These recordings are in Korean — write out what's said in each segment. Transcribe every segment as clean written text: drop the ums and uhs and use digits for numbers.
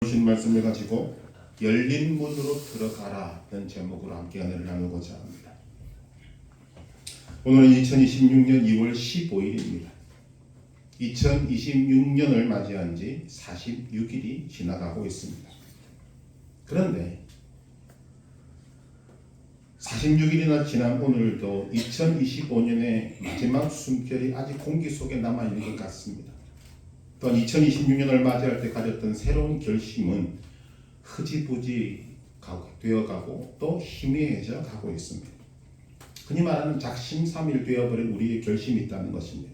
주신 말씀을 가지고 열린 문으로 들어가라는 제목으로 함께 은혜를 나누고자 합니다. 오늘은 2026년 2월 15일입니다. 2026년을 맞이한 지 46일이 지나가고 있습니다. 그런데 46일이나 지난 오늘도 2025년의 마지막 숨결이 아직 공기 속에 남아있는 것 같습니다. 또한 2026년을 맞이할 때 가졌던 새로운 결심은 흐지부지 되어가고 또 희미해져 가고 있습니다. 흔히 말하는 작심삼일 되어버린 우리의 결심이 있다는 것입니다.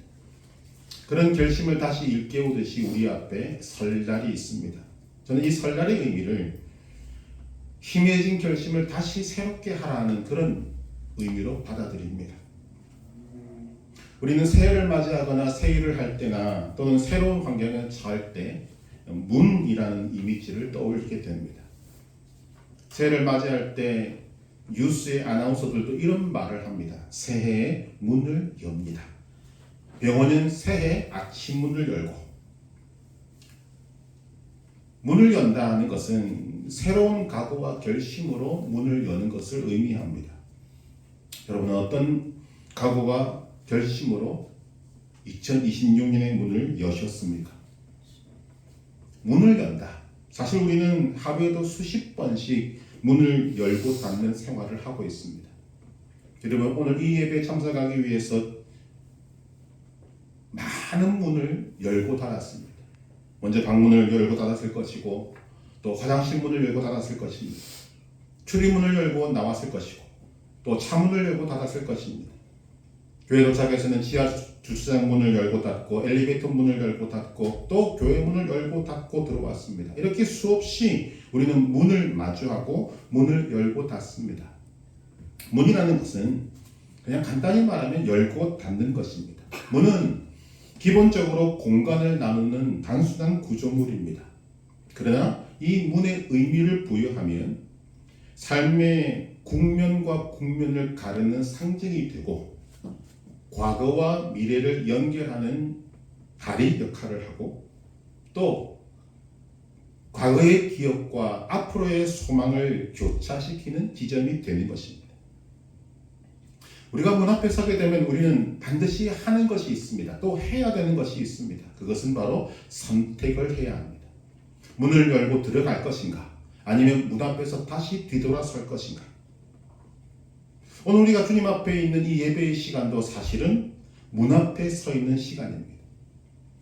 그런 결심을 다시 일깨우듯이 우리 앞에 설날이 있습니다. 저는 이 설날의 의미를 희미해진 결심을 다시 새롭게 하라는 그런 의미로 받아들입니다. 우리는 새해를 맞이하거나 새일을 할 때나 또는 새로운 환경에 처할 때 문이라는 이미지를 떠올리게 됩니다. 새해를 맞이할 때 뉴스의 아나운서들도 이런 말을 합니다. 새해의 문을 엽니다. 병원은 새해 아침 문을 열고, 문을 연다는 것은 새로운 각오와 결심으로 문을 여는 것을 의미합니다. 여러분은 어떤 각오와 결심으로 2026년의 문을 여셨습니까? 문을 연다. 사실 우리는 하루에도 수십 번씩 문을 열고 닫는 생활을 하고 있습니다. 여러분, 오늘 이 예배에 참석하기 위해서 많은 문을 열고 닫았습니다. 먼저 방문을 열고 닫았을 것이고, 또 화장실 문을 열고 닫았을 것입니다. 출입문을 열고 나왔을 것이고, 또 차문을 열고 닫았을 것입니다. 교회 도착해서는 지하 주차장 문을 열고 닫고, 엘리베이터 문을 열고 닫고, 또 교회 문을 열고 닫고 들어왔습니다. 이렇게 수없이 우리는 문을 마주하고 문을 열고 닫습니다. 문이라는 것은 그냥 간단히 말하면 열고 닫는 것입니다. 문은 기본적으로 공간을 나누는 단순한 구조물입니다. 그러나 이 문의 의미를 부여하면 삶의 국면과 국면을 가르는 상징이 되고, 과거와 미래를 연결하는 다리 역할을 하고, 또 과거의 기억과 앞으로의 소망을 교차시키는 지점이 되는 것입니다. 우리가 문 앞에 서게 되면 우리는 반드시 하는 것이 있습니다. 또 해야 되는 것이 있습니다. 그것은 바로 선택을 해야 합니다. 문을 열고 들어갈 것인가, 아니면 문 앞에서 다시 뒤돌아설 것인가. 오늘 우리가 주님 앞에 있는 이 예배의 시간도 사실은 문 앞에 서 있는 시간입니다.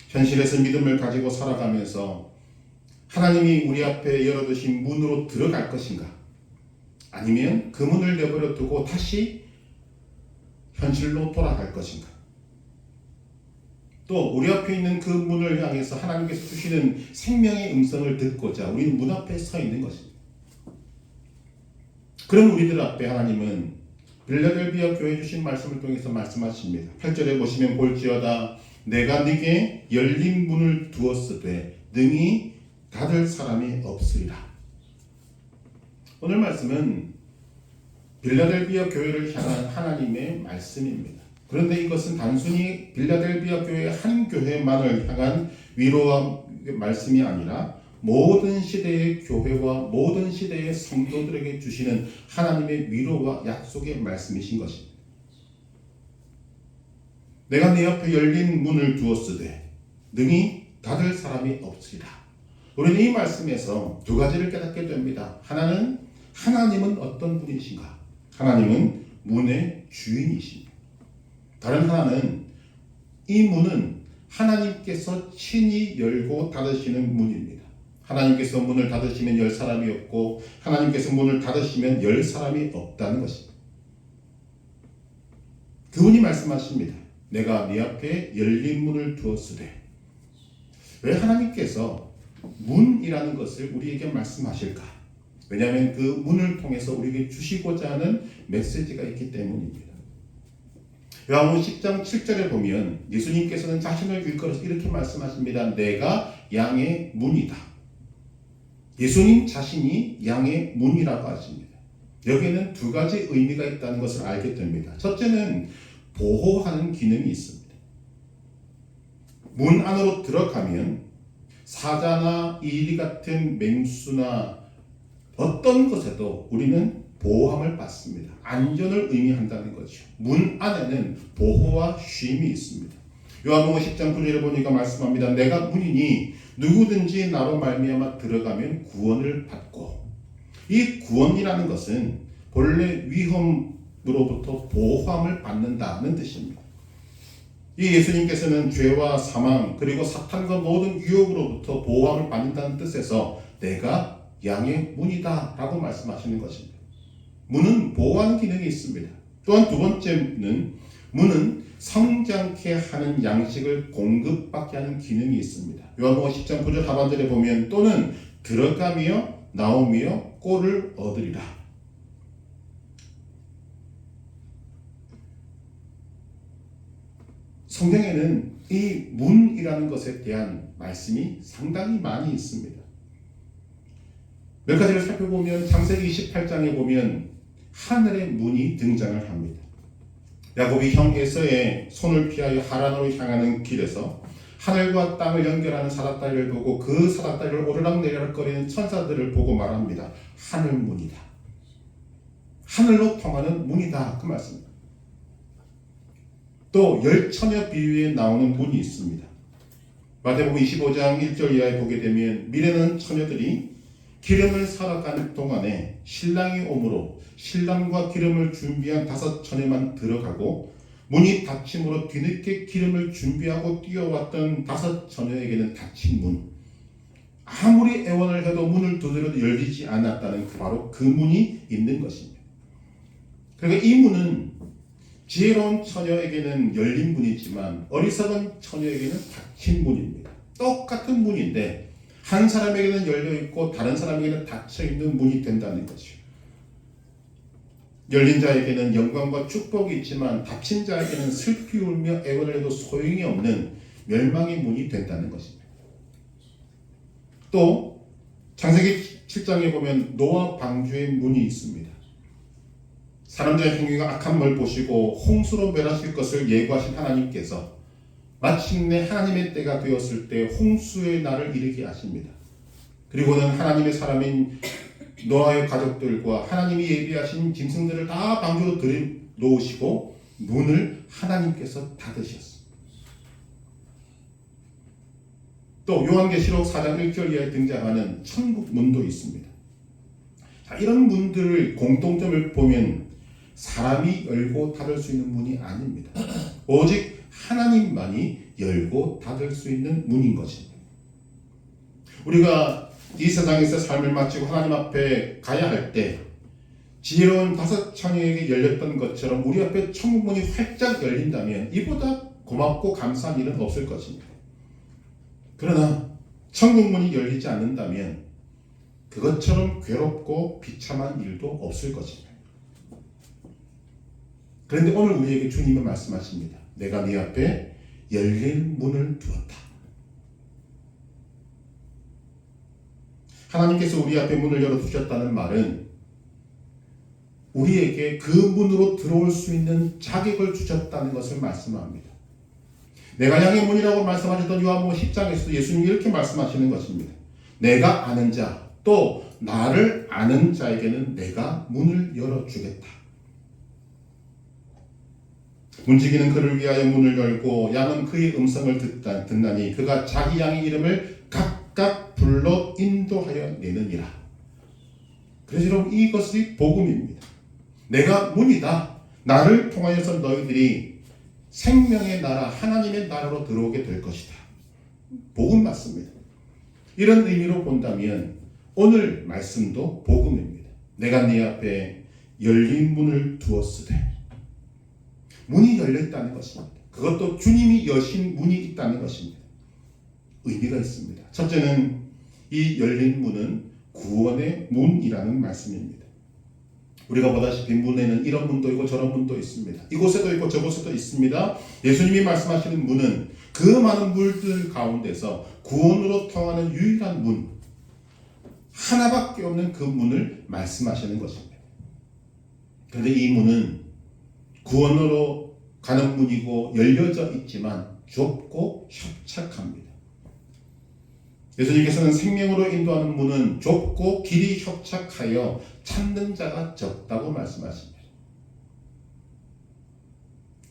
현실에서 믿음을 가지고 살아가면서 하나님이 우리 앞에 열어두신 문으로 들어갈 것인가, 아니면 그 문을 내버려 두고 다시 현실로 돌아갈 것인가. 또 우리 앞에 있는 그 문을 향해서 하나님께서 주시는 생명의 음성을 듣고자 우리는 문 앞에 서 있는 것입니다. 그런 우리들 앞에 하나님은 빌라델비아 교회 주신 말씀을 통해서 말씀하십니다. 8절에 보시면 볼지어다 내가 네게 열린 문을 두었으되 능히 닫을 사람이 없으리라. 오늘 말씀은 빌라델비아 교회를 향한 하나님의 말씀입니다. 그런데 이것은 단순히 빌라델비아 교회 한 교회만을 향한 위로와 말씀이 아니라 모든 시대의 교회와 모든 시대의 성도들에게 주시는 하나님의 위로와 약속의 말씀이신 것입니다. 내가 네 앞에 열린 문을 두었으되 능히 닫을 사람이 없으리라. 우리는 이 말씀에서 두 가지를 깨닫게 됩니다. 하나는 하나님은 어떤 분이신가? 하나님은 문의 주인이십니다. 다른 하나는 이 문은 하나님께서 친히 열고 닫으시는 문입니다. 하나님께서 문을 닫으시면 열 사람이 없고, 하나님께서 문을 닫으시면 열 사람이 없다는 것입니다. 그분이 말씀하십니다. 내가 네 앞에 열린 문을 두었으되. 왜 하나님께서 문이라는 것을 우리에게 말씀하실까? 왜냐하면 그 문을 통해서 우리에게 주시고자 하는 메시지가 있기 때문입니다. 요한복음 10장 7절에 보면 예수님께서는 자신을 일컬어서 이렇게 말씀하십니다. 내가 양의 문이다. 예수님 자신이 양의 문이라고 하십니다. 여기에는 두 가지 의미가 있다는 것을 알게 됩니다. 첫째는 보호하는 기능이 있습니다. 문 안으로 들어가면 사자나 이리 같은 맹수나 어떤 것에도 우리는 보호함을 받습니다. 안전을 의미한다는 거죠. 문 안에는 보호와 쉼이 있습니다. 요한복음 10장 9절에 보니까 말씀합니다. 내가 문이니 누구든지 나로 말미암아 들어가면 구원을 받고, 이 구원이라는 것은 본래 위험으로부터 보호함을 받는다는 뜻입니다. 이 예수님께서는 죄와 사망 그리고 사탄과 모든 유혹으로부터 보호함을 받는다는 뜻에서 내가 양의 문이다 라고 말씀하시는 것입니다. 문은 보호하는 기능이 있습니다. 또한 두 번째는 문은 성장케 하는 양식을 공급받게 하는 기능이 있습니다. 요한복음 10장 9절 하반절에 보면 또는 들어가며 나오며 꼴을 얻으리라. 성경에는 이 문이라는 것에 대한 말씀이 상당히 많이 있습니다. 몇 가지를 살펴보면 창세기 28장에 보면 하늘의 문이 등장을 합니다. 야곱이 형 에서의 손을 피하여 하란으로 향하는 길에서 하늘과 땅을 연결하는 사다다리를 보고 그 사다다리를 오르락내리락거리는 천사들을 보고 말합니다. 하늘문이다. 하늘로 통하는 문이다. 그 말씀입니다. 또 열처녀 비유에 나오는 문이 있습니다. 마태복음 25장 1절 이하에 보게 되면 미래는 처녀들이 기름을 사러 가는 동안에 신랑이 오므로 신랑과 기름을 준비한 5 처녀만 들어가고 문이 닫힘으로 뒤늦게 기름을 준비하고 뛰어왔던 5 처녀에게는 닫힌 문, 아무리 애원을 해도 문을 두드려도 열리지 않았다는 바로 그 문이 있는 것입니다. 그러니까 이 문은 지혜로운 처녀에게는 열린 문이지만 어리석은 처녀에게는 닫힌 문입니다. 똑같은 문인데 한 사람에게는 열려있고 다른 사람에게는 닫혀있는 문이 된다는 거죠. 열린 자에게는 영광과 축복이 있지만 닫힌 자에게는 슬피 울며 애원을 해도 소용이 없는 멸망의 문이 된다는 것입니다. 또 창세기 7장에 보면 노아 방주의 문이 있습니다. 사람들의 행위가 악한 걸 보시고 홍수로 멸하실 것을 예고하신 하나님께서 마침내 하나님의 때가 되었을 때 홍수의 날을 이르게 하십니다. 그리고는 하나님의 사람인 노아의 가족들과 하나님이 예비하신 짐승들을 다 방주로 들여놓으시고 문을 하나님께서 닫으셨습니다. 또 요한계시록 4장 1절 이하에 등장하는 천국 문도 있습니다. 자, 이런 문들을 공통점을 보면 사람이 열고 닫을 수 있는 문이 아닙니다. 오직 하나님만이 열고 닫을 수 있는 문인 것입니다. 우리가 이 세상에서 삶을 마치고 하나님 앞에 가야 할 때 지혜로운 5 처녀에게 열렸던 것처럼 우리 앞에 천국 문이 활짝 열린다면 이보다 고맙고 감사한 일은 없을 것입니다. 그러나 천국 문이 열리지 않는다면 그것처럼 괴롭고 비참한 일도 없을 것입니다. 그런데 오늘 우리에게 주님은 말씀하십니다. 내가 네 앞에 열린 문을 두었다. 하나님께서 우리 앞에 문을 열어두셨다는 말은 우리에게 그 문으로 들어올 수 있는 자격을 주셨다는 것을 말씀합니다. 내가 양의 문이라고 말씀하셨던 요한복음 10장에서도 예수님이 이렇게 말씀하시는 것입니다. 내가 아는 자, 또 나를 아는 자에게는 내가 문을 열어주겠다. 문지기는 그를 위하여 문을 열고 양은 그의 음성을 듣나니 그가 자기 양의 이름을 각각 불러 인도하여 내느니라. 그래서 여러분 이것이 복음입니다. 내가 문이다. 나를 통하여서 너희들이 생명의 나라 하나님의 나라로 들어오게 될 것이다. 복음 맞습니다. 이런 의미로 본다면 오늘 말씀도 복음입니다. 내가 네 앞에 열린 문을 두었으되 문이 열려있다는 것입니다. 그것도 주님이 여신 문이 있다는 것입니다. 의미가 있습니다. 첫째는 이 열린 문은 구원의 문이라는 말씀입니다. 우리가 보다시피 문에는 이런 문도 있고 저런 문도 있습니다. 이곳에도 있고 저곳에도 있습니다. 예수님이 말씀하시는 문은 그 많은 물들 가운데서 구원으로 통하는 유일한 문, 하나밖에 없는 그 문을 말씀하시는 것입니다. 그런데 이 문은 구원으로 가는 문이고 열려져 있지만 좁고 협착합니다. 예수님께서는 생명으로 인도하는 문은 좁고 길이 협착하여 찾는 자가 적다고 말씀하십니다.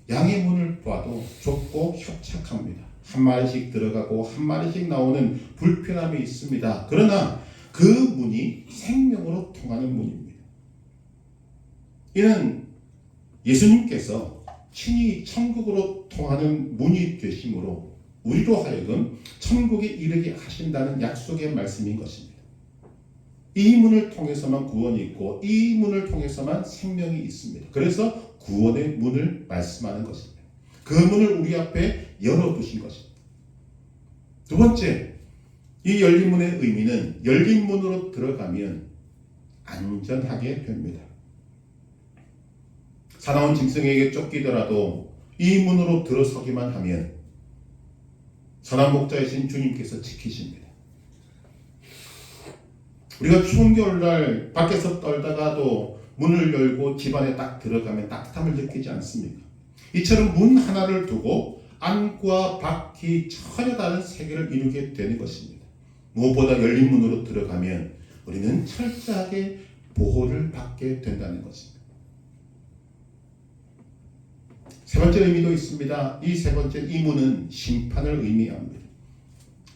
양의 문을 봐도 좁고 협착합니다. 한 마리씩 들어가고 한 마리씩 나오는 불편함이 있습니다. 그러나 그 문이 생명으로 통하는 문입니다. 이는 예수님께서 친히 천국으로 통하는 문이 되심으로 우리로 하여금 천국에 이르게 하신다는 약속의 말씀인 것입니다. 이 문을 통해서만 구원이 있고 이 문을 통해서만 생명이 있습니다. 그래서 구원의 문을 말씀하는 것입니다. 그 문을 우리 앞에 열어두신 것입니다. 두 번째, 이 열린 문의 의미는 열린 문으로 들어가면 안전하게 됩니다. 사나운 짐승에게 쫓기더라도 이 문으로 들어서기만 하면 선한 목자이신 주님께서 지키십니다. 우리가 추운 겨울날 밖에서 떨다가도 문을 열고 집 안에 딱 들어가면 따뜻함을 느끼지 않습니까? 이처럼 문 하나를 두고 안과 밖이 전혀 다른 세계를 이루게 되는 것입니다. 무엇보다 열린 문으로 들어가면 우리는 철저하게 보호를 받게 된다는 것입니다. 세 번째 의미도 있습니다. 이 세 번째 이 문은 심판을 의미합니다.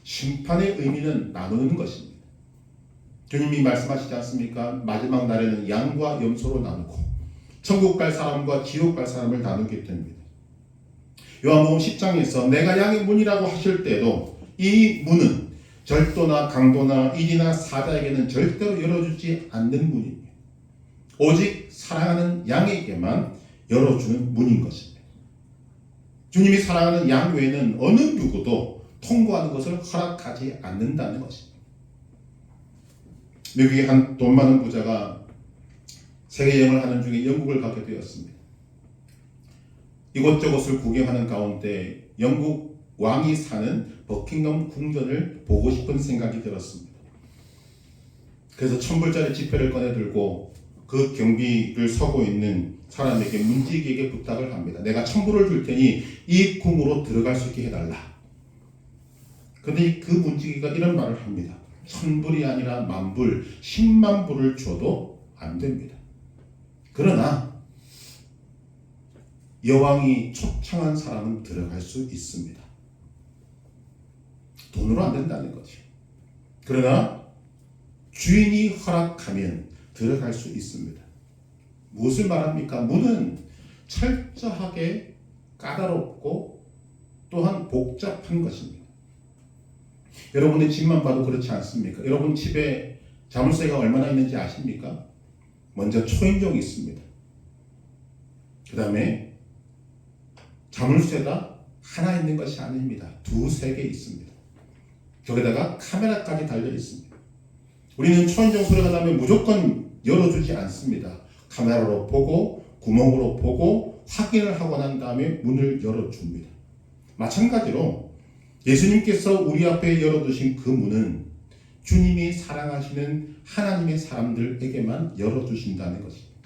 심판의 의미는 나누는 것입니다. 주님이 말씀하시지 않습니까? 마지막 날에는 양과 염소로 나누고 천국 갈 사람과 지옥 갈 사람을 나누게 됩니다. 요한복음 10장에서 내가 양의 문이라고 하실 때도 이 문은 절도나 강도나 일이나 사자에게는 절대로 열어주지 않는 문입니다. 오직 사랑하는 양에게만 열어주는 문인 것입니다. 주님이 사랑하는 양 외에는 어느 누구도 통과하는 것을 허락하지 않는다는 것입니다. 미국의 한 돈 많은 부자가 세계 여행을 하는 중에 영국을 가게 되었습니다. 이곳저곳을 구경하는 가운데 영국 왕이 사는 버킹엄 궁전을 보고 싶은 생각이 들었습니다. 그래서 1000불짜리 지폐를 꺼내 들고 그 경비를 서고 있는 사람에게 문지기에게 부탁을 합니다. 내가 1000불을 줄 테니 이 궁으로 들어갈 수 있게 해달라. 그런데 그 문지기가 이런 말을 합니다. 1000불이 아니라 10,000불, 10만 불을 줘도 안 됩니다. 그러나 여왕이 초청한 사람은 들어갈 수 있습니다. 돈으로 안 된다는 거죠. 그러나 주인이 허락하면 들어갈 수 있습니다. 무엇을 말합니까? 문은 철저하게 까다롭고 또한 복잡한 것입니다. 여러분의 집만 봐도 그렇지 않습니까? 여러분 집에 자물쇠가 얼마나 있는지 아십니까? 먼저 초인종이 있습니다. 그 다음에 자물쇠가 하나 있는 것이 아닙니다. 2, 3개 있습니다. 거기다가 카메라까지 달려 있습니다. 우리는 초인종 소리가 나면 무조건 열어주지 않습니다. 카메라로 보고 구멍으로 보고 확인을 하고 난 다음에 문을 열어줍니다. 마찬가지로 예수님께서 우리 앞에 열어두신 그 문은 주님이 사랑하시는 하나님의 사람들에게만 열어주신다는 것입니다.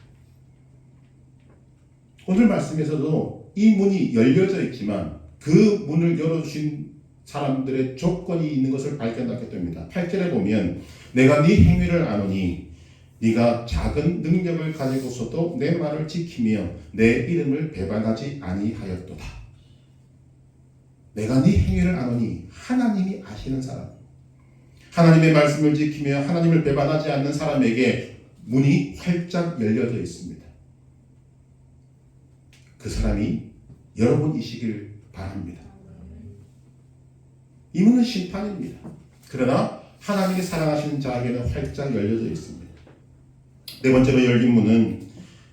오늘 말씀에서도 이 문이 열려져 있지만 그 문을 열어주신 사람들의 조건이 있는 것을 발견하게 됩니다. 8절에 보면 내가 네 행위를 아노니 네가 작은 능력을 가지고서도 내 말을 지키며 내 이름을 배반하지 아니하였도다. 내가 네 행위를 아노니 하나님이 아시는 사람, 하나님의 말씀을 지키며 하나님을 배반하지 않는 사람에게 문이 활짝 열려져 있습니다. 그 사람이 여러분이시길 바랍니다. 이 문은 심판입니다. 그러나 하나님이 사랑하시는 자에게는 활짝 열려져 있습니다. 네 번째로 열린 문은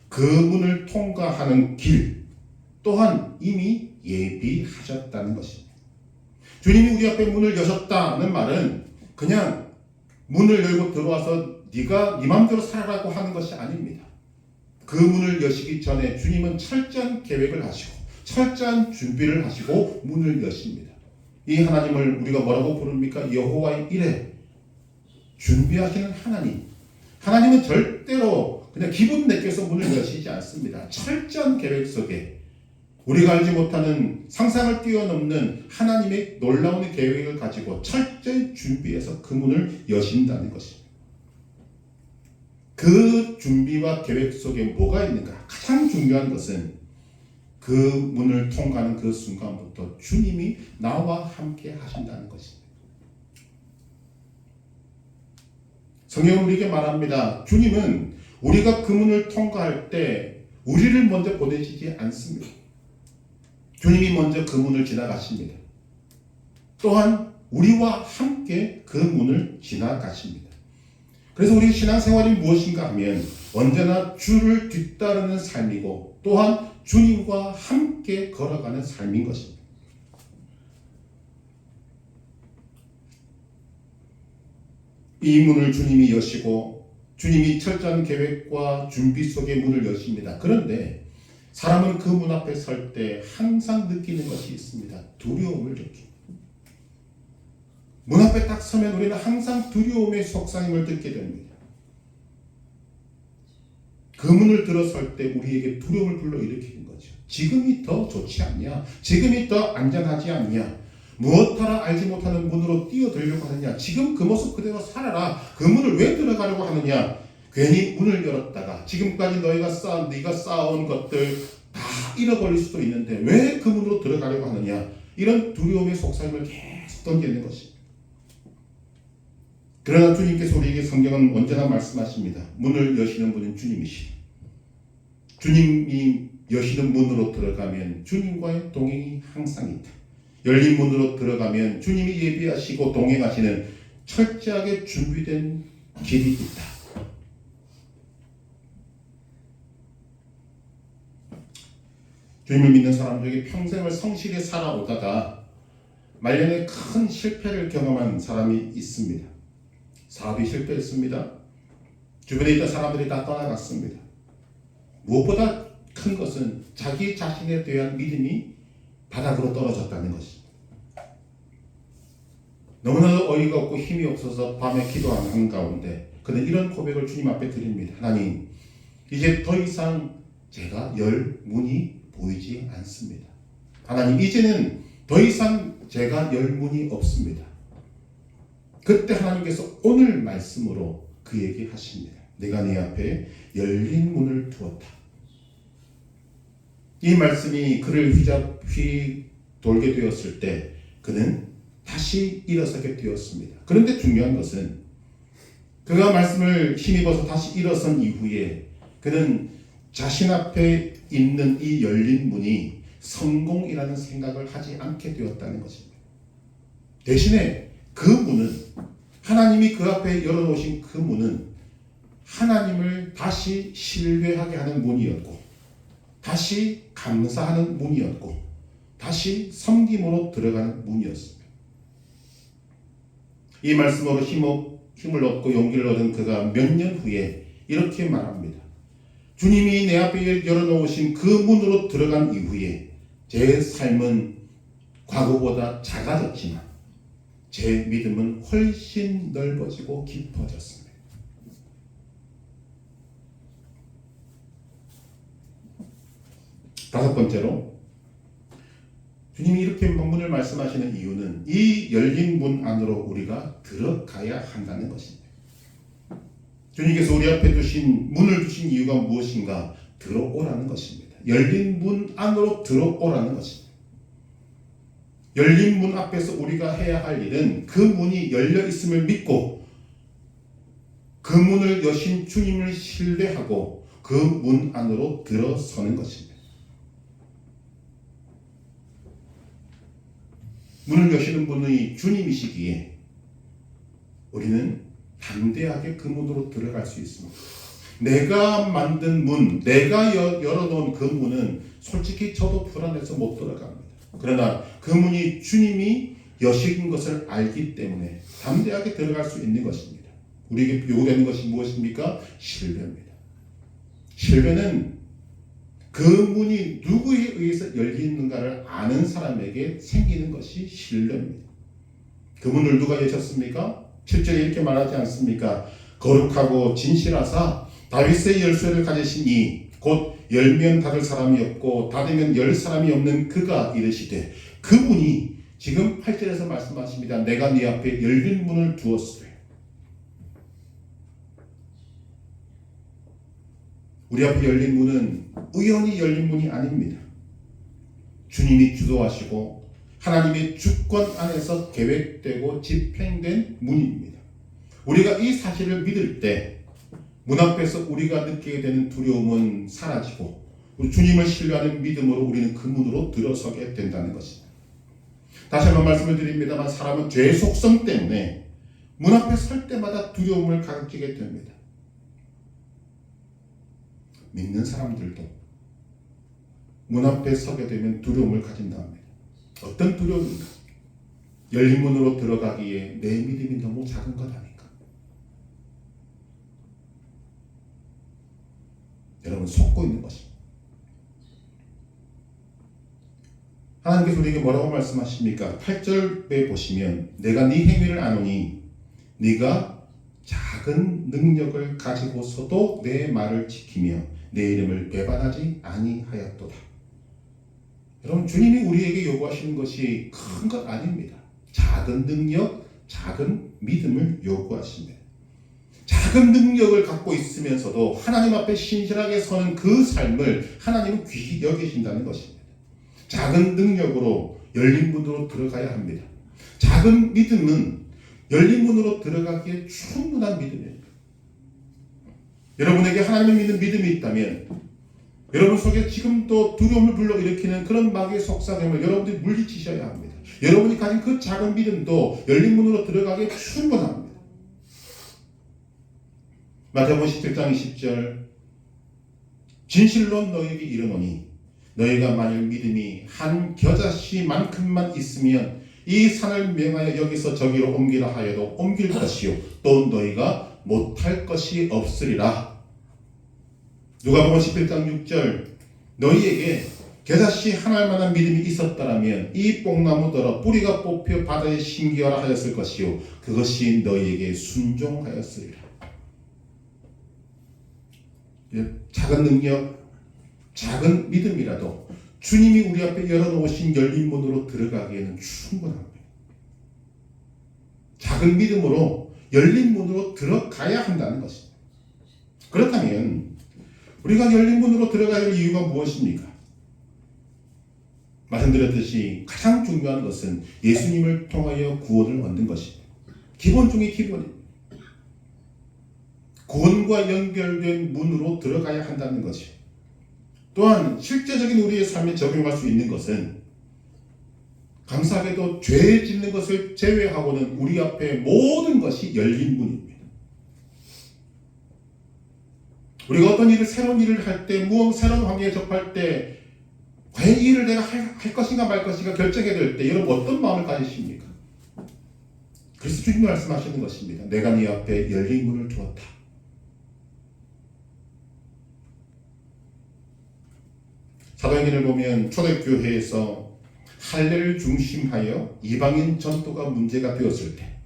그 문을 통과하는 길 또한 이미 예비하셨다는 것입니다. 주님이 우리 앞에 문을 여셨다는 말은 그냥 문을 열고 들어와서 네가 네 마음대로 살아라고 하는 것이 아닙니다. 그 문을 여시기 전에 주님은 철저한 계획을 하시고 철저한 준비를 하시고 문을 여십니다. 이 하나님을 우리가 뭐라고 부릅니까? 여호와의 이레, 준비하시는 하나님. 하나님은 절대로 그냥 기분 내껴서 문을 여시지 않습니다. 철저한 계획 속에 우리가 알지 못하는 상상을 뛰어넘는 하나님의 놀라운 계획을 가지고 철저히 준비해서 그 문을 여신다는 것입니다. 그 준비와 계획 속에 뭐가 있는가? 가장 중요한 것은 그 문을 통과하는 그 순간부터 주님이 나와 함께 하신다는 것입니다. 성경은 우리에게 말합니다. 주님은 우리가 그 문을 통과할 때 우리를 먼저 보내시지 않습니다. 주님이 먼저 그 문을 지나가십니다. 또한 우리와 함께 그 문을 지나가십니다. 그래서 우리 신앙생활이 무엇인가 하면 언제나 주를 뒤따르는 삶이고 또한 주님과 함께 걸어가는 삶인 것입니다. 이 문을 주님이 여시고 주님이 철저한 계획과 준비 속에 문을 여십니다. 그런데 사람은 그 문 앞에 설 때 항상 느끼는 것이 있습니다. 두려움을 느낍니다. 문 앞에 딱 서면 우리는 항상 두려움의 속상임을 듣게 됩니다. 그 문을 들어설 때 우리에게 두려움을 불러일으키는 거죠. 지금이 더 좋지 않냐? 지금이 더 안전하지 않냐? 무엇하라 알지 못하는 문으로 뛰어들려고 하느냐? 지금 그 모습 그대로 살아라. 그 문을 왜 들어가려고 하느냐? 괜히 문을 열었다가 지금까지 네가 쌓아온 것들 다 잃어버릴 수도 있는데 왜 그 문으로 들어가려고 하느냐? 이런 두려움의 속삭임을 계속 던지는 것입니다. 그러나 주님께서 우리에게 성경은 언제나 말씀하십니다. 문을 여시는 분은 주님이시다. 주님이 여시는 문으로 들어가면 주님과의 동행이 항상 있다. 열린 문으로 들어가면 주님이 예비하시고 동행하시는 철저하게 준비된 길이 있다. 주님을 믿는 사람들에게 평생을 성실히 살아오다가 말년에 큰 실패를 경험한 사람이 있습니다. 사업이 실패했습니다. 주변에 있던 사람들이 다 떠나갔습니다. 무엇보다 큰 것은 자기 자신에 대한 믿음이 바닥으로 떨어졌다는 것입니다. 너무나도 어이가 없고 힘이 없어서 밤에 기도하는 가운데 그는 이런 고백을 주님 앞에 드립니다. 하나님, 이제 더 이상 제가 열 문이 보이지 않습니다. 하나님, 이제는 더 이상 제가 열 문이 없습니다. 그때 하나님께서 오늘 말씀으로 그에게 하십니다. 내가 네 앞에 열린 문을 두었다. 이 말씀이 그를 돌게 되었을 때 그는 다시 일어서게 되었습니다. 그런데 중요한 것은 그가 말씀을 힘입어서 다시 일어선 이후에 그는 자신 앞에 있는 이 열린 문이 성공이라는 생각을 하지 않게 되었다는 것입니다. 대신에 그 문은 하나님이 그 앞에 열어놓으신 그 문은 하나님을 다시 신뢰하게 하는 문이었고 다시 감사하는 문이었고 다시 섬김으로 들어가는 문이었습니다. 이 말씀으로 힘을 얻고 용기를 얻은 그가 몇 년 후에 이렇게 말합니다. 주님이 내 앞에 열어놓으신 그 문으로 들어간 이후에 제 삶은 과거보다 작아졌지만 제 믿음은 훨씬 넓어지고 깊어졌습니다. 다섯 번째로 주님이 이렇게 문을 말씀하시는 이유는 이 열린 문 안으로 우리가 들어가야 한다는 것입니다. 주님께서 우리 앞에 문을 두신 이유가 무엇인가? 들어오라는 것입니다. 열린 문 안으로 들어오라는 것입니다. 열린 문 앞에서 우리가 해야 할 일은 그 문이 열려 있음을 믿고 그 문을 여신 주님을 신뢰하고 그 문 안으로 들어서는 것입니다. 문을 여시는 분이 주님이시기에 우리는 담대하게 그 문으로 들어갈 수 있습니다. 내가 만든 문, 내가 열어놓은 그 문은 솔직히 저도 불안해서 못 들어갑니다. 그러나 그 문이 주님이 여신 것을 알기 때문에 담대하게 들어갈 수 있는 것입니다. 우리에게 요구되는 것이 무엇입니까? 신뢰입니다. 신뢰는 그 문이 누구에 의해서 열리는가를 아는 사람에게 생기는 것이 신뢰입니다. 그 문을 누가 여셨습니까? 7절에 이렇게 말하지 않습니까? 거룩하고 진실하사 다윗의 열쇠를 가지신 이 곧 열면 닫을 사람이 없고 닫으면 열 사람이 없는 그가 이르시되, 그분이 지금 8절에서 말씀하십니다. 내가 네 앞에 열린 문을 두었으되. 우리 앞에 열린 문은 우연히 열린 문이 아닙니다. 주님이 주도하시고 하나님의 주권 안에서 계획되고 집행된 문입니다. 우리가 이 사실을 믿을 때 문 앞에서 우리가 느끼게 되는 두려움은 사라지고 주님을 신뢰하는 믿음으로 우리는 그 문으로 들어서게 된다는 것입니다. 다시 한번 말씀을 드립니다만, 사람은 죄의 속성 때문에 문 앞에 설 때마다 두려움을 가지게 됩니다. 믿는 사람들도 문 앞에 서게 되면 두려움을 가진다 합니다. 어떤 두려움인가? 열린 문으로 들어가기에 내 믿음이 너무 작은 것 아닐까? 여러분, 속고 있는 것입니다. 하나님께서 우리에게 뭐라고 말씀하십니까? 8절에 보시면, 내가 네 행위를 아노니 네가 작은 능력을 가지고서도 내 말을 지키며 내 이름을 배반하지 아니하였도다. 여러분, 주님이 우리에게 요구하시는 것이 큰 것 아닙니다. 작은 능력, 작은 믿음을 요구하십니다. 작은 능력을 갖고 있으면서도 하나님 앞에 신실하게 서는 그 삶을 하나님은 귀히 여기신다는 것입니다. 작은 능력으로 열린 문으로 들어가야 합니다. 작은 믿음은 열린 문으로 들어가기에 충분한 믿음입니다. 여러분에게 하나님을 믿는 믿음이 있다면 여러분 속에 지금도 두려움을 불러일으키는 그런 마귀의 속삭임을 여러분들이 물리치셔야 합니다. 여러분이 가진 그 작은 믿음도 열린 문으로 들어가기에 충분합니다. 마태복음 17장 20절, 진실로 너희에게 이르노니 너희가 만일 믿음이 한 겨자씨만큼만 있으면 이 산을 명하여 여기서 저기로 옮기라 하여도 옮길 것이요 또 너희가 못할 것이 없으리라. 누가복음 11장 6절, 너희에게 겨자씨 하나만한 믿음이 있었다라면 이 뽕나무더러 뿌리가 뽑혀 바다에 심기어라 하였을 것이요 그것이 너희에게 순종하였으리라. 작은 능력, 작은 믿음이라도 주님이 우리 앞에 열어놓으신 열린 문으로 들어가기에는 충분합니다. 작은 믿음으로 열린 문으로 들어가야 한다는 것입니다. 그렇다면 우리가 열린 문으로 들어가야 할 이유가 무엇입니까? 말씀드렸듯이 가장 중요한 것은 예수님을 통하여 구원을 얻는 것입니다. 기본 중의 기본입니다. 구원과 연결된 문으로 들어가야 한다는 것이요. 또한 실제적인 우리의 삶에 적용할 수 있는 것은 감사하게도 죄 짓는 것을 제외하고는 우리 앞에 모든 것이 열린 문입니다. 우리가 어떤 일을, 새로운 일을 할 때, 새로운 환경에 접할 때 과연 이 일을 내가 할 것인가 말 것인가 결정해야 될 때 여러분 어떤 마음을 가지십니까? 그래서 주님이 말씀하시는 것입니다. 내가 네 앞에 열린 문을 두었다. 사도행전을 보면 초대교회에서 할례를 중심하여 이방인 전도가 문제가 되었을 때,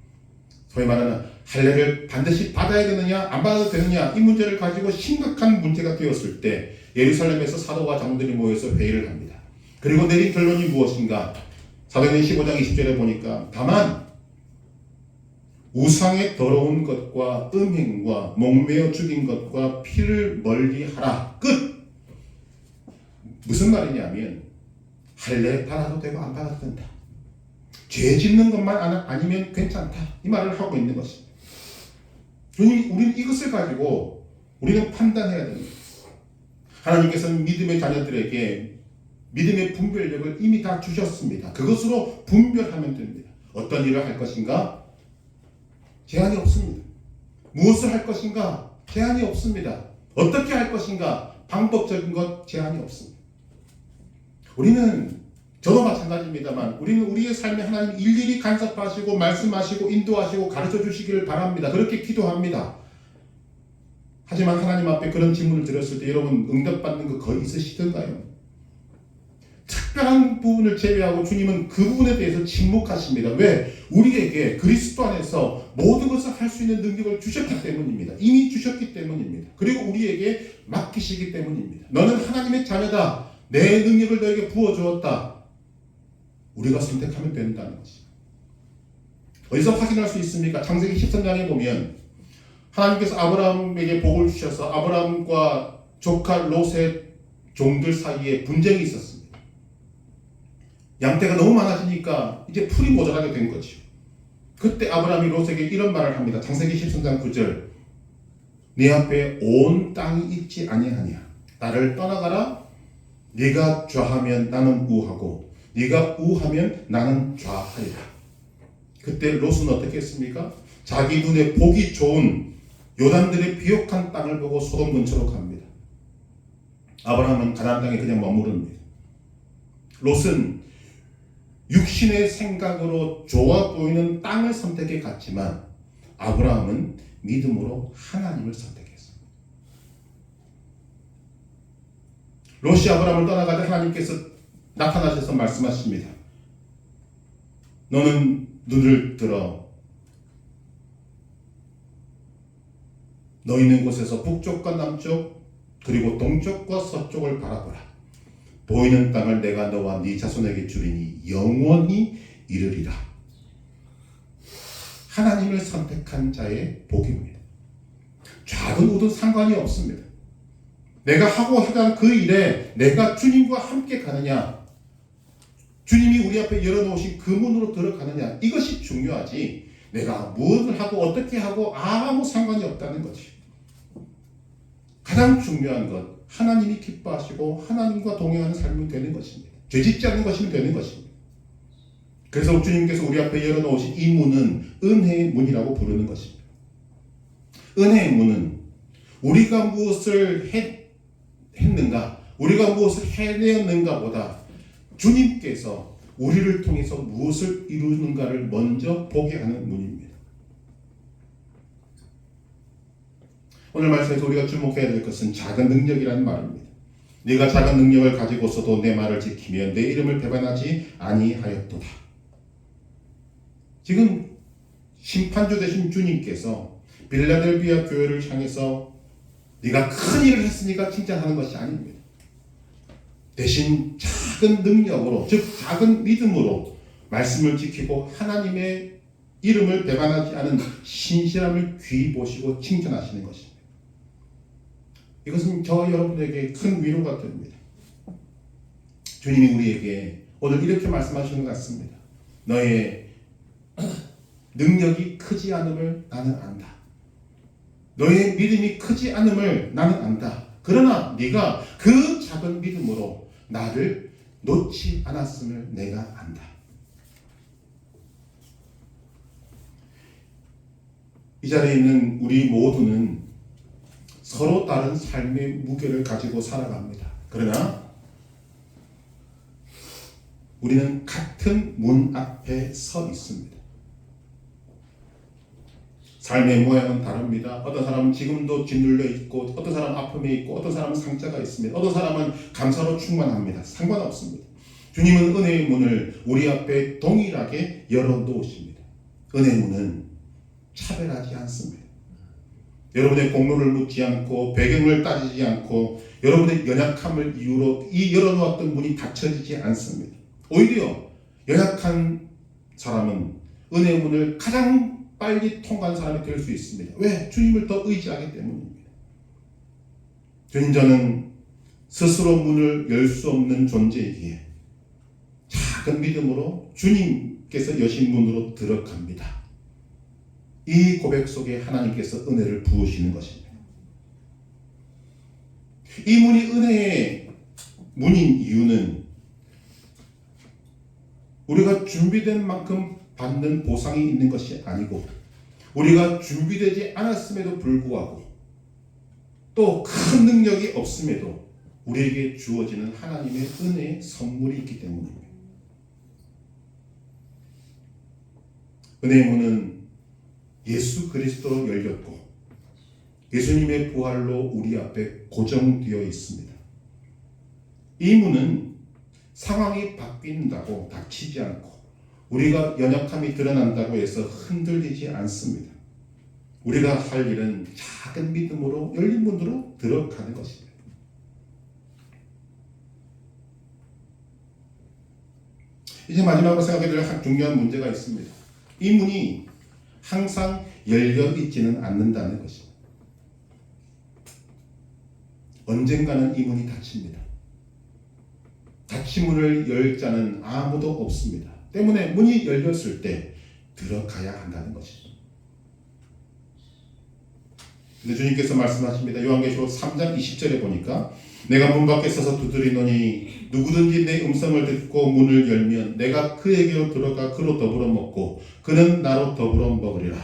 소위 말하는 할례를 반드시 받아야 되느냐 안 받아도 되느냐 이 문제를 가지고 심각한 문제가 되었을 때 예루살렘에서 사도와 장로들이 모여서 회의를 합니다. 그리고 내린 결론이 무엇인가? 사도행전 15장 20절에 보니까 다만 우상의 더러운 것과 음행과 목매어 죽인 것과 피를 멀리하라. 끝! 무슨 말이냐면 할례 받아도 되고 안 받아도 된다. 죄 짓는 것만 아니면 괜찮다. 이 말을 하고 있는 것입니다. 우리는 이것을 가지고 우리는 판단해야 됩니다. 하나님께서는 믿음의 자녀들에게 믿음의 분별력을 이미 다 주셨습니다. 그것으로 분별하면 됩니다. 어떤 일을 할 것인가? 제한이 없습니다. 무엇을 할 것인가? 제한이 없습니다. 어떻게 할 것인가? 방법적인 것 제한이 없습니다. 우리는 저도 마찬가지입니다만 우리는 우리의 삶에 하나님 일일이 간섭하시고 말씀하시고 인도하시고 가르쳐 주시기를 바랍니다. 그렇게 기도합니다. 하지만 하나님 앞에 그런 질문을 드렸을 때 여러분 응답받는 거 거의 있으시던가요? 특별한 부분을 제외하고 주님은 그 부분에 대해서 침묵하십니다. 왜? 우리에게 그리스도 안에서 모든 것을 할 수 있는 능력을 주셨기 때문입니다. 이미 주셨기 때문입니다. 그리고 우리에게 맡기시기 때문입니다. 너는 하나님의 자녀다. 내 능력을 너에게 부어주었다. 우리가 선택하면 된다는 것입니다. 어디서 확인할 수 있습니까? 창세기 13장에 보면 하나님께서 아브라함에게 복을 주셔서 아브라함과 조카 롯의 종들 사이에 분쟁이 있었습니다. 양떼가 너무 많아지니까 이제 풀이 모자라게 된 거죠. 그때 아브라함이 롯에게 이런 말을 합니다. 창세기 13장 9절. 네 앞에 온 땅이 있지 아니하냐. 나를 떠나가라. 네가 좌하면 나는 우하고 네가 우하면 나는 좌하리라. 그때 롯은 어떻게 했습니까? 자기 눈에 보기 좋은 요단들의 비옥한 땅을 보고 소돔 근처로 갑니다. 아브라함은 가나안 땅에 그냥 머무릅니다. 롯은 육신의 생각으로 좋아 보이는 땅을 선택해 갔지만 아브라함은 믿음으로 하나님을 선택했습니다. 롯이 아브라함을 떠나가자 하나님께서 나타나셔서 말씀하십니다. 너는 눈을 들어 너 있는 곳에서 북쪽과 남쪽 그리고 동쪽과 서쪽을 바라보라. 보이는 땅을 내가 너와 네 자손에게 주리니 영원히 이르리라. 하나님을 선택한 자의 복입니다. 작은 우든 상관이 없습니다. 내가 하고 하던 그 일에 내가 주님과 함께 가느냐, 주님이 우리 앞에 열어놓으신 그 문으로 들어가느냐, 이것이 중요하지 내가 무엇을 하고 어떻게 하고 아무 상관이 없다는 거지. 가장 중요한 것, 하나님이 기뻐하시고 하나님과 동행하는 삶이 되는 것입니다. 죄짓지 않는 것이면 되는 것입니다. 그래서 주님께서 우리 앞에 열어놓으신 이 문은 은혜의 문이라고 부르는 것입니다. 은혜의 문은 우리가 무엇을 했는가, 우리가 무엇을 해내었는가 보다 주님께서 우리를 통해서 무엇을 이루는가를 먼저 보게 하는 문입니다. 오늘 말씀에서 우리가 주목해야 될 것은 작은 능력이라는 말입니다. 네가 작은 능력을 가지고서도 내 말을 지키며 내 이름을 배반하지 아니하였도다. 지금 심판주 되신 주님께서 빌라델비아 교회를 향해서 네가 큰 일을 했으니까 칭찬하는 것이 아닙니다. 대신 작은 능력으로, 즉 작은 믿음으로 말씀을 지키고 하나님의 이름을 배반하지 않은 신실함을 귀히 보시고 칭찬하시는 것입니다. 이것은 저와 여러분에게 큰 위로가 됩니다. 주님이 우리에게 오늘 이렇게 말씀하시는 것 같습니다. 너의 능력이 크지 않음을 나는 안다. 너의 믿음이 크지 않음을 나는 안다. 그러나 네가 그 작은 믿음으로 나를 놓지 않았음을 내가 안다. 이 자리에 있는 우리 모두는 서로 다른 삶의 무게를 가지고 살아갑니다. 그러나 우리는 같은 문 앞에 서 있습니다. 삶의 모양은 다릅니다. 어떤 사람은 지금도 짓눌려 있고, 어떤 사람은 아픔에 있고, 어떤 사람은 상처가 있습니다. 어떤 사람은 감사로 충만합니다. 상관없습니다. 주님은 은혜의 문을 우리 앞에 동일하게 열어놓으십니다. 은혜의 문은 차별하지 않습니다. 여러분의 공로를 묻지 않고 배경을 따지지 않고 여러분의 연약함을 이유로 이 열어놓았던 문이 닫혀지지 않습니다. 오히려 연약한 사람은 은혜의 문을 가장 빨리 통과한 사람이 될 수 있습니다. 왜? 주님을 더 의지하기 때문입니다. 주님, 저는 스스로 문을 열 수 없는 존재이기에 작은 믿음으로 주님께서 여신 문으로 들어갑니다. 이 고백 속에 하나님께서 은혜를 부으시는 것입니다. 이 문이 은혜의 문인 이유는 우리가 준비된 만큼 받는 보상이 있는 것이 아니고 우리가 준비되지 않았음에도 불구하고 또 큰 능력이 없음에도 우리에게 주어지는 하나님의 은혜의 선물이 있기 때문입니다. 은혜의 문은 예수 그리스도로 열렸고 예수님의 부활로 우리 앞에 고정되어 있습니다. 이 문은 상황이 바뀐다고 닥치지 않고 우리가 연약함이 드러난다고 해서 흔들리지 않습니다. 우리가 할 일은 작은 믿음으로 열린 문으로 들어가는 것입니다. 이제 마지막으로 생각해야 될 중요한 문제가 있습니다. 이 문이 항상 열려 있지는 않는다는 것입니다. 언젠가는 이 문이 닫힙니다. 닫힌 문을 열 자는 아무도 없습니다. 때문에 문이 열렸을 때 들어가야 한다는 것입니다. 근데 주님께서 말씀하십니다. 요한계시록 3장 20절에 보니까 내가 문 밖에 서서 두드리노니 누구든지 내 음성을 듣고 문을 열면 내가 그에게로 들어가 그로 더불어 먹고 그는 나로 더불어 먹으리라.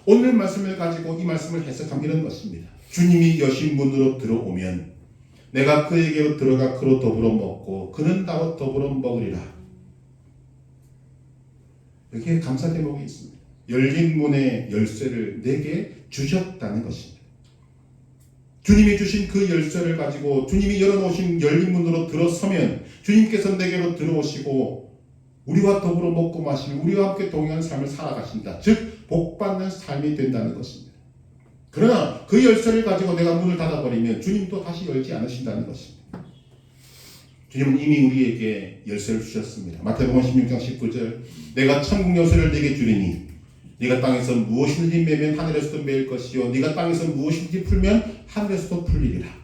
오늘 말씀을 가지고 이 말씀을 해석하면 이런 것입니다. 주님이 여신 문으로 들어오면 내가 그에게로 들어가 그로 더불어 먹고 그는 나로 더불어 먹으리라. 여기에 감사 대목이 있습니다. 열린 문의 열쇠를 내게 주셨다는 것입니다. 주님이 주신 그 열쇠를 가지고 주님이 열어놓으신 열린 문으로 들어서면 주님께서 내게로 들어오시고 우리와 더불어 먹고 마시며 우리와 함께 동행하는 삶을 살아가신다. 즉 복받는 삶이 된다는 것입니다. 그러나 그 열쇠를 가지고 내가 문을 닫아버리면 주님도 다시 열지 않으신다는 것입니다. 주님은 이미 우리에게 열쇠를 주셨습니다. 마태복음 16장 19절 내가 천국 열쇠를 네게 주리니 네가 땅에서 무엇이든지 매면 하늘에서도 매일 것이요 네가 땅에서 무엇이든지 풀면 하늘에서도 풀리리라.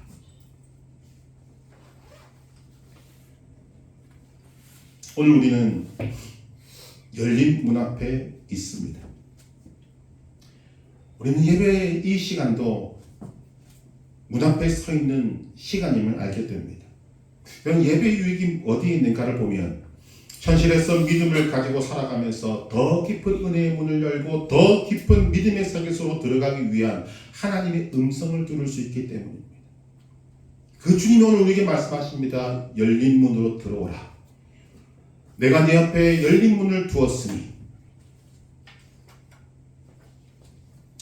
오늘 우리는 열린 문 앞에 있습니다. 우리는 예배의 이 시간도 문 앞에 서 있는 시간임을 알게 됩니다. 여러분 예배 유익이 어디에 있는가를 보면 현실에서 믿음을 가지고 살아가면서 더 깊은 은혜의 문을 열고 더 깊은 믿음의 세계로 들어가기 위한 하나님의 음성을 들을 수 있기 때문입니다. 그 주님이 오늘 우리에게 말씀하십니다. 열린 문으로 들어오라. 내가 네 앞에 열린 문을 두었으니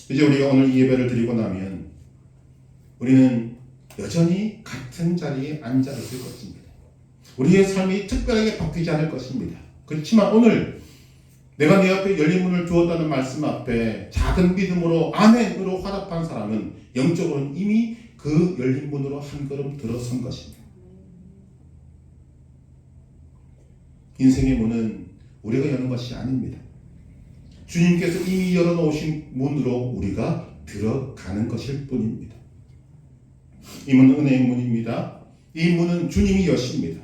이제 우리가 오늘 이 예배를 드리고 나면 우리는 여전히 같은 자리에 앉아 있을 것입니다. 우리의 삶이 특별하게 바뀌지 않을 것입니다. 그렇지만 오늘 내가 네 앞에 열린 문을 두었다는 말씀 앞에 작은 믿음으로 아멘으로 화답한 사람은 영적으로는 이미 그 열린 문으로 한 걸음 들어선 것입니다. 인생의 문은 우리가 여는 것이 아닙니다. 주님께서 이미 열어놓으신 문으로 우리가 들어가는 것일 뿐입니다. 이 문은 은혜의 문입니다. 이 문은 주님이 여십니다.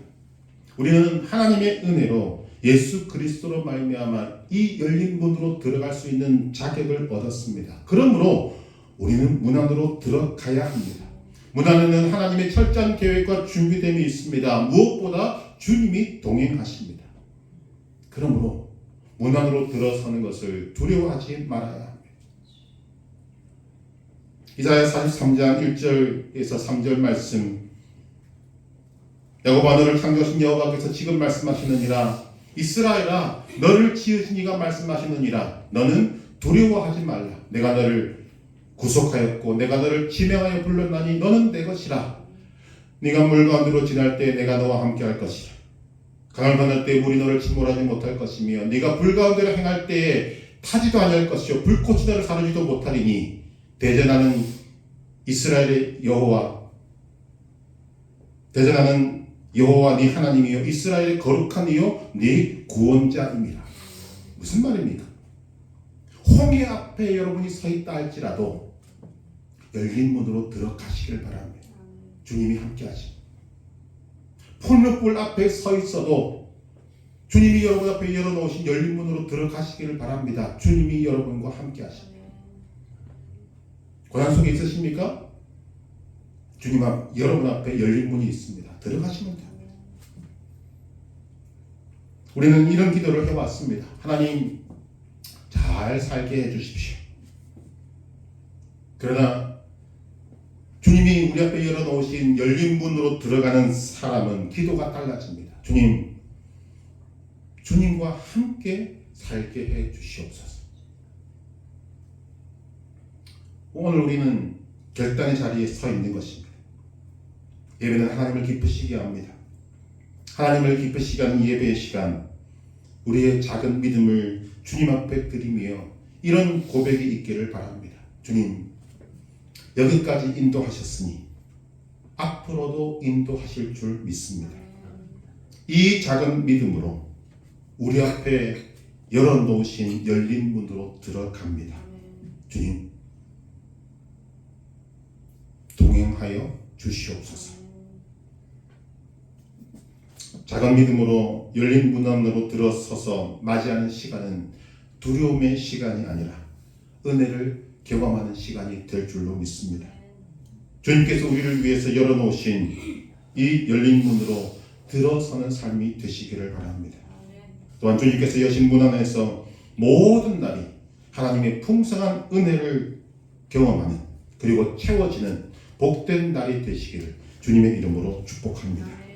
우리는 하나님의 은혜로 예수 그리스도로 말미암아 이 열린 문으로 들어갈 수 있는 자격을 얻었습니다. 그러므로 우리는 문 안으로 들어가야 합니다. 문 안에는 하나님의 철저한 계획과 준비됨이 있습니다. 무엇보다 주님이 동행하십니다. 그러므로 문 안으로 들어서는 것을 두려워하지 말아야 합니다. 이사야 43장 1절에서 3절 말씀 야곱아 너를 창조하신 여호와께서 지금 말씀하시느니라 이스라엘아 너를 지으신 이가 말씀하시느니라 너는 두려워하지 말라. 내가 너를 구속하였고 내가 너를 지명하여 불렀나니 너는 내 것이라. 네가 물 가운데로 지날 때 내가 너와 함께 할 것이라. 강을 건널 때 물이 너를 침몰하지 못할 것이며 네가 불 가운데로 행할 때에 타지도 아니할 것이요 불꽃이 너를 사르지도 못하리니 대전하는 이스라엘의 여호와 대전하는 여호와 네 하나님이요 이스라엘의 거룩한 이요 네 구원자입니다. 무슨 말입니까? 홍해 앞에 여러분이 서 있다 할지라도 열린 문으로 들어가시길 바랍니다. 주님이 함께 하십니다. 폭력불 앞에 서 있어도 주님이 여러분 앞에 열어놓으신 열린 문으로 들어가시기를 바랍니다. 주님이 여러분과 함께 하십니다. 고난 속에 있으십니까? 주님 앞 여러분 앞에 열린 문이 있습니다. 들어가시면 됩니다. 우리는 이런 기도를 해왔습니다. 하나님 잘 살게 해주십시오. 그러나 주님이 우리 앞에 열어놓으신 열린 문으로 들어가는 사람은 기도가 달라집니다. 주님과 함께 살게 해 주시옵소서. 오늘 우리는 결단의 자리에 서 있는 것입니다. 예배는 하나님을 기쁘시게 합니다. 하나님을 기쁘시게 하는 예배의 시간, 우리의 작은 믿음을 주님 앞에 드리며 이런 고백이 있기를 바랍니다. 주님, 여기까지 인도하셨으니 앞으로도 인도하실 줄 믿습니다. 이 작은 믿음으로 우리 앞에 열어놓으신 열린 문으로 들어갑니다. 주님, 동행하여 주시옵소서. 작은 믿음으로 열린 문 안으로 들어서서 맞이하는 시간은 두려움의 시간이 아니라 은혜를 경험하는 시간이 될 줄로 믿습니다. 주님께서 우리를 위해서 열어놓으신 이 열린 문으로 들어서는 삶이 되시기를 바랍니다. 또한 주님께서 여신 문 안에서 모든 날이 하나님의 풍성한 은혜를 경험하는, 그리고 채워지는 복된 날이 되시기를 주님의 이름으로 축복합니다.